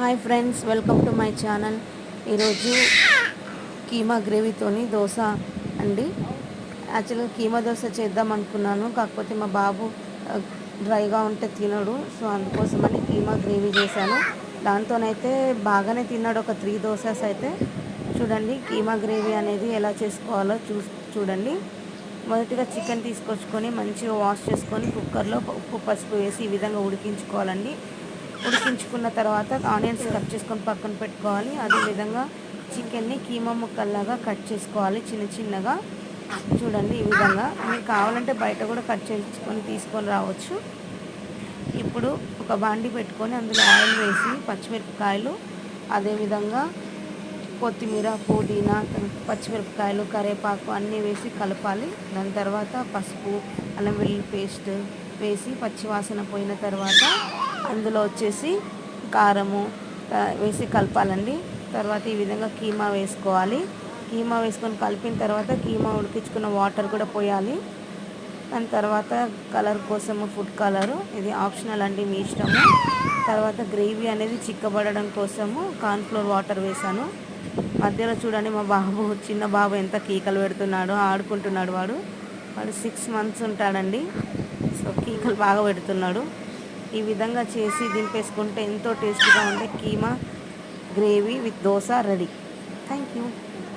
Hi friends, welcome to my channel. ఈరోజు కీమా గ్రేవీతోని దోశ అండి. యాక్చువల్గా కీమా దోశ చేద్దాం అనుకున్నాను, కాకపోతే మా బాబు డ్రైగా ఉంటే తినడు. సో అందుకోసమని కీమా గ్రేవీ చేశాను. దాంతోనైతే బాగానే తిన్నాడు. ఒక 3 దోసెస్ అయితే. చూడండి కీమా గ్రేవీ అనేది ఎలా చేసుకోవాలో చూడండి. మొదటిగా చికెన్ తీసుకొచ్చుకొని మంచిగా వాష్ చేసుకొని కుక్కర్లో ఉప్పు పసుపు వేసి ఈ విధంగా ఉడికించుకోవాలండి. ఉడికించుకున్న తర్వాత ఆనియన్స్ కట్ చేసుకొని పక్కన పెట్టుకోవాలి. అదేవిధంగా చికెన్ని కీమా ముక్కల్లాగా కట్ చేసుకోవాలి చిన్న చిన్నగా. చూడండి ఈ విధంగా. మీకు కావాలంటే బయట కూడా కట్ చేసుకొని తీసుకొని రావచ్చు. ఇప్పుడు ఒక బాండి పెట్టుకొని అందులో ఆయిల్ వేసి పచ్చిమిరపకాయలు, అదేవిధంగా కొత్తిమీర, పుదీనా, పచ్చిమిరపకాయలు, కరివేపాకు అన్నీ వేసి కలపాలి. దాని తర్వాత పసుపు, అల్లం వెల్లుల్లి పేస్ట్ వేసి పచ్చివాసన పోయిన తర్వాత అందులో వచ్చేసి కారము వేసి కలపాలండి. తర్వాత ఈ విధంగా కీమా వేసుకోవాలి. కీమా వేసుకొని కలిపిన తర్వాత కీమా ఉడికించుకున్న వాటర్ కూడా పోయాలి. దాని తర్వాత కలర్ కోసము ఫుడ్ కలరు, ఇది ఆప్షనల్ అండి, మీ ఇష్టము. తర్వాత గ్రేవీ అనేది చిక్కబడడం కోసము కార్న్ఫ్లోర్ వాటర్ వేసాను. మధ్యలో చూడండి మా బాబు, చిన్న బాబు ఎంత కీకలు పెడుతున్నాడో, ఆడుకుంటున్నాడు. వాడు 6 months ఉంటాడండి. సో కీకలు బాగా పెడుతున్నాడు. ఈ విధంగా చేసి దింపేసుకుంటే ఎంతో టేస్టీగా ఉండే keema gravy with dosa ready. Thank you.